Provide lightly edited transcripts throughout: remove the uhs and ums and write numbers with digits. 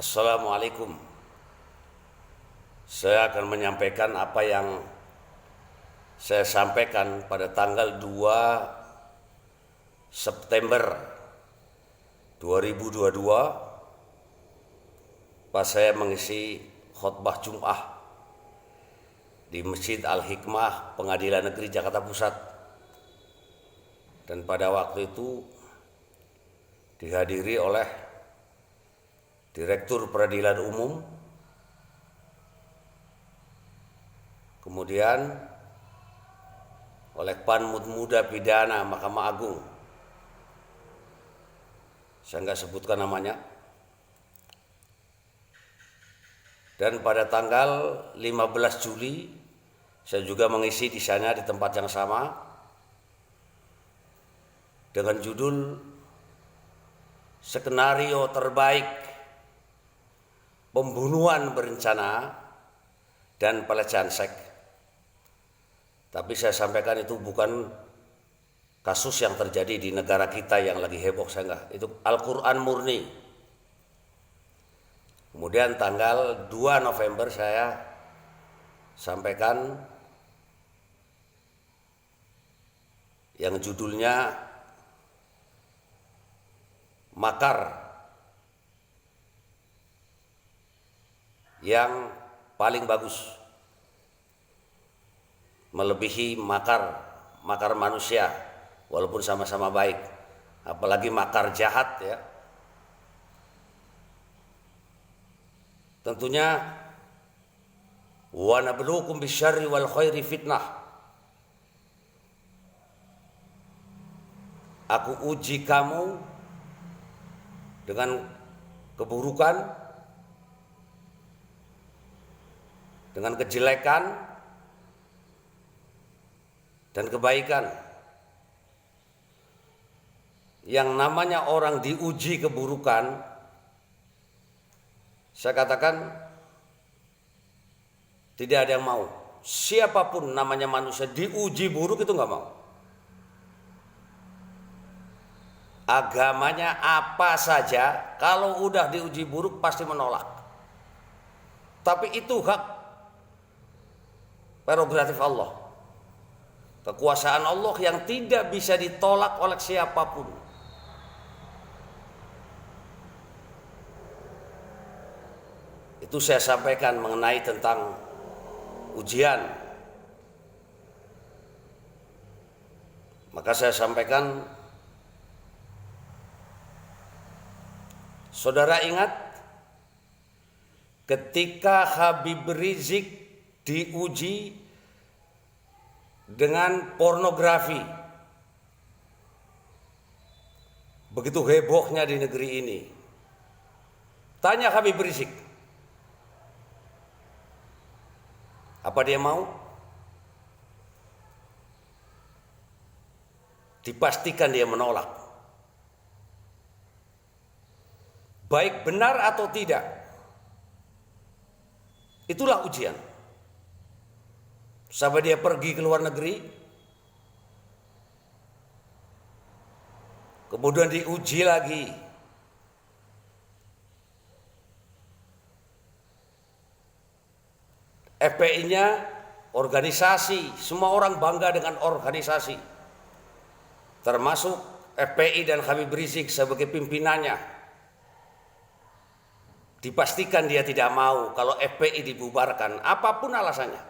Assalamualaikum. Saya akan menyampaikan apa yang saya sampaikan pada tanggal 2 September 2022 pas saya mengisi khutbah Jum'ah di Masjid Al-Hikmah Pengadilan Negeri Jakarta Pusat. Dan pada waktu itu dihadiri oleh Direktur Peradilan Umum, kemudian oleh Panmud Muda Pidana Mahkamah Agung. Saya nggak sebutkan namanya. Dan pada tanggal 15 Juli saya juga mengisi di sana di tempat yang sama dengan judul Skenario Terbaik Pembunuhan Berencana dan Pelecehan Seks. Tapi saya sampaikan itu bukan kasus yang terjadi di negara kita yang lagi heboh, saya enggak. Itu Al-Quran murni. Kemudian tanggal 2 November saya sampaikan yang judulnya Makar yang paling bagus, melebihi makar manusia, walaupun sama-sama baik, apalagi makar jahat ya. Tentunya wa nabluukum bisyarri wal khairi fitnah. Aku uji kamu dengan keburukan, dengan kejelekan dan kebaikan. Yang namanya orang diuji keburukan, saya katakan tidak ada yang mau. Siapapun namanya manusia diuji buruk itu nggak mau. Agamanya apa saja, kalau udah diuji buruk pasti menolak. Tapi itu hak prerogatif Allah, kekuasaan Allah yang tidak bisa ditolak oleh siapapun. Itu saya sampaikan mengenai tentang ujian. Maka saya sampaikan, saudara ingat ketika Habib Rizik diuji dengan pornografi, begitu hebohnya di negeri ini. Tanya Habib Rizik, apa dia mau? Dipastikan dia menolak. Baik benar atau tidak, itulah ujian. Sampai dia pergi ke luar negeri, kemudian diuji lagi. FPI-nya organisasi, semua orang bangga dengan organisasi, termasuk FPI dan Habib Rizik sebagai pimpinannya. Dipastikan dia tidak mau kalau FPI dibubarkan, apapun alasannya.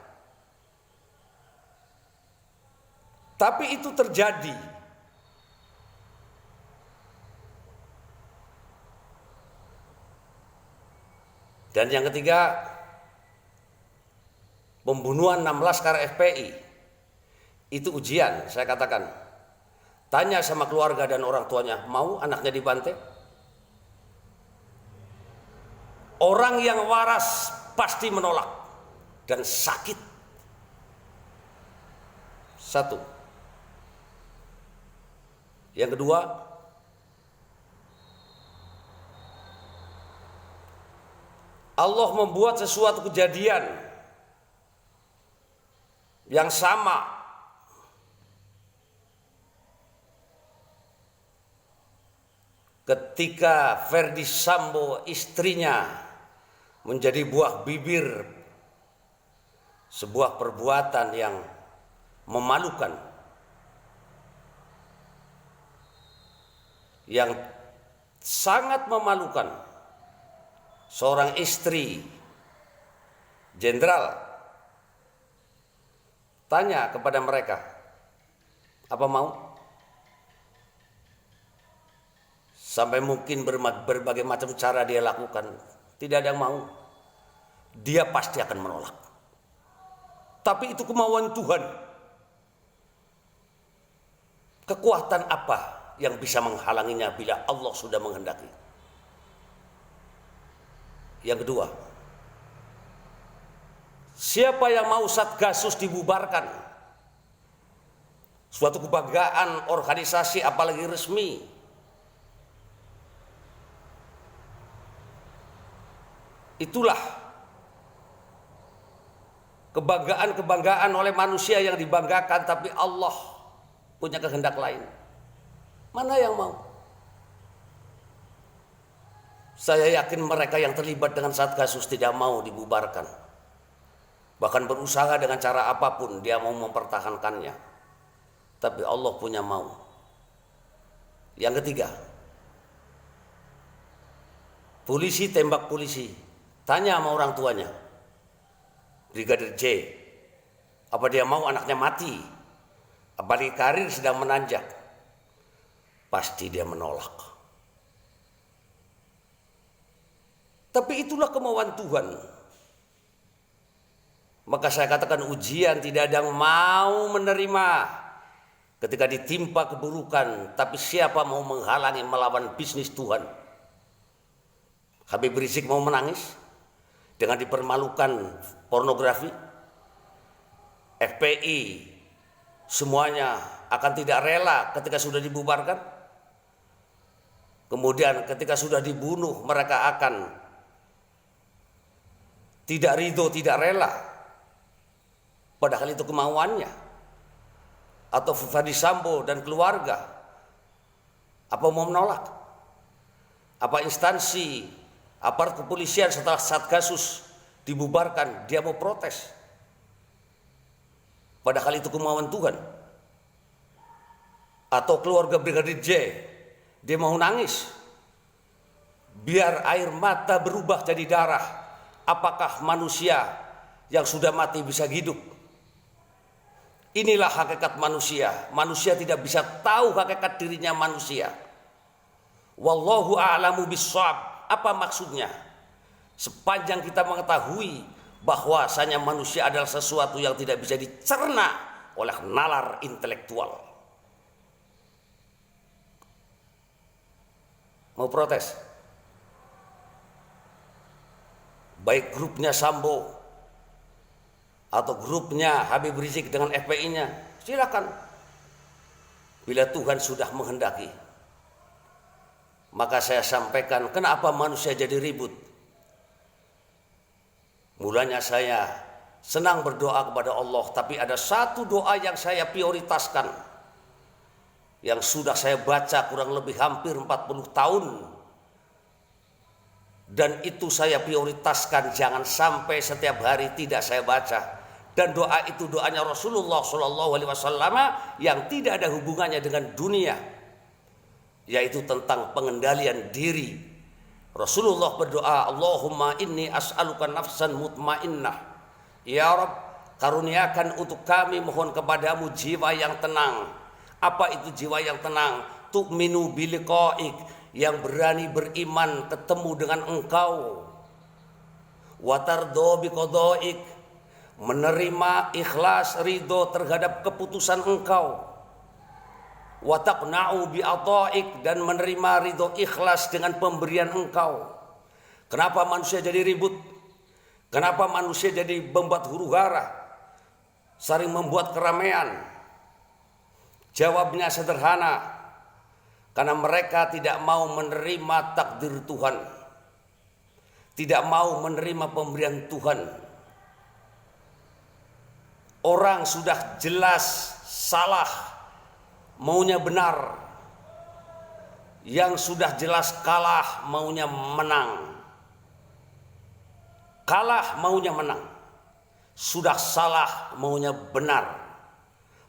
Tapi itu terjadi. Dan yang ketiga, pembunuhan 6 laskar FPI. Itu ujian, saya katakan. Tanya sama keluarga dan orang tuanya, mau anaknya dibantai? Orang yang waras pasti menolak dan sakit. Satu. Yang kedua, Allah membuat sesuatu kejadian yang sama ketika Verdi Sambo istrinya menjadi buah bibir sebuah perbuatan yang memalukan, yang sangat memalukan. Seorang istri jenderal tanya kepada mereka, apa mau? Sampai mungkin berbagai macam cara dia lakukan, tidak ada yang mau. Dia pasti akan menolak. Tapi itu kemauan Tuhan. Kekuatan apa yang bisa menghalanginya bila Allah sudah menghendaki? Yang kedua, siapa yang mau Satgasus dibubarkan? Suatu kebanggaan organisasi apalagi resmi. Itulah kebanggaan-kebanggaan oleh manusia yang dibanggakan, tapi Allah punya kehendak lain. Mana yang mau? Saya yakin mereka yang terlibat dengan Satgasus tidak mau dibubarkan. Bahkan berusaha dengan cara apapun dia mau mempertahankannya. Tapi Allah punya mau. Yang ketiga, polisi tembak polisi. Tanya sama orang tuanya, Brigadir J, apa dia mau anaknya mati? Apalagi karir sedang menanjak. Pasti dia menolak. Tapi itulah kemauan Tuhan. Maka saya katakan ujian tidak ada yang mau menerima ketika ditimpa keburukan. Tapi siapa mau menghalangi melawan bisnis Tuhan? Habib Rizik mau menangis dengan dipermalukan pornografi? FPI semuanya akan tidak rela ketika sudah dibubarkan. Kemudian ketika sudah dibunuh mereka akan tidak ridho, tidak rela. Padahal itu kemauannya. Atau Verdi Sambo dan keluarga, apa mau menolak? Apa instansi aparat kepolisian setelah Satgasus dibubarkan dia mau protes? Padahal itu kemauan Tuhan. Atau keluarga Brigadir J, dia mau nangis biar air mata berubah jadi darah. Apakah manusia yang sudah mati bisa hidup? Inilah hakikat manusia. Manusia tidak bisa tahu hakikat dirinya manusia. Wallahu a'lamu bissawab. Apa maksudnya? Sepanjang kita mengetahui bahwasanya manusia adalah sesuatu yang tidak bisa dicerna oleh nalar intelektual. Mau protes? Baik grupnya Sambo atau grupnya Habib Rizik dengan FPI-nya, silakan. Bila Tuhan sudah menghendaki. Maka saya sampaikan, kenapa manusia jadi ribut? Mulanya saya senang berdoa kepada Allah, tapi ada satu doa yang saya prioritaskan, yang sudah saya baca kurang lebih hampir 40 tahun. Dan itu saya prioritaskan, jangan sampai setiap hari tidak saya baca. Dan doa itu doanya Rasulullah SAW yang tidak ada hubungannya dengan dunia, yaitu tentang pengendalian diri. Rasulullah berdoa, Allahumma inni as'aluka nafsan mutmainnah. Ya Rabb, karuniakan untuk kami, mohon kepadamu jiwa yang tenang. Apa itu jiwa yang tenang? Tu'minu biliqa'ik, yang berani beriman ketemu dengan engkau. Watardo biqada'ik, menerima ikhlas ridho terhadap keputusan engkau. Wa taqna'u bi'ata'ik, dan menerima ridho ikhlas dengan pemberian engkau. Kenapa manusia jadi ribut? Kenapa manusia jadi membuat huru-hara, saling membuat keramaian? Jawabnya sederhana, karena mereka tidak mau menerima takdir Tuhan, tidak mau menerima pemberian Tuhan. Orang sudah jelas salah, maunya benar, yang sudah jelas kalah maunya menang. Kalah maunya menang. Sudah salah maunya benar.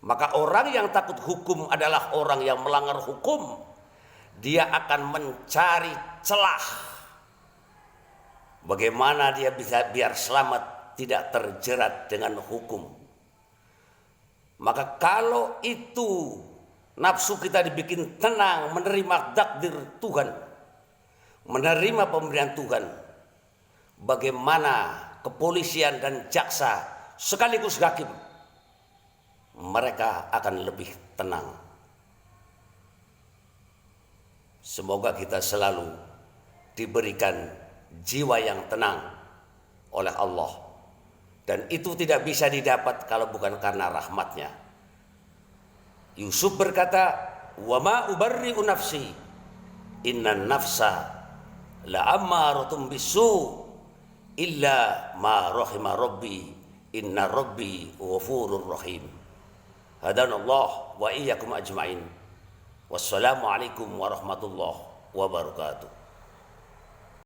Maka orang yang takut hukum adalah orang yang melanggar hukum. Dia akan mencari celah. Bagaimana dia bisa biar selamat, tidak terjerat dengan hukum. Maka kalau itu nafsu kita dibikin tenang, menerima takdir Tuhan, menerima pemberian Tuhan, bagaimana kepolisian dan jaksa sekaligus hakim, mereka akan lebih tenang. Semoga kita selalu diberikan jiwa yang tenang oleh Allah. Dan itu tidak bisa didapat kalau bukan karena rahmatnya. Yusuf berkata, "Wa ma ubarri'u nafsi, innan nafsa la'ammaratun bisu illa ma rahima rabbi, inna rabbi ghafurur rahim." Hadanallah wa iyyakum ajma'in. Wassalamualaikum warahmatullahi wabarakatuh.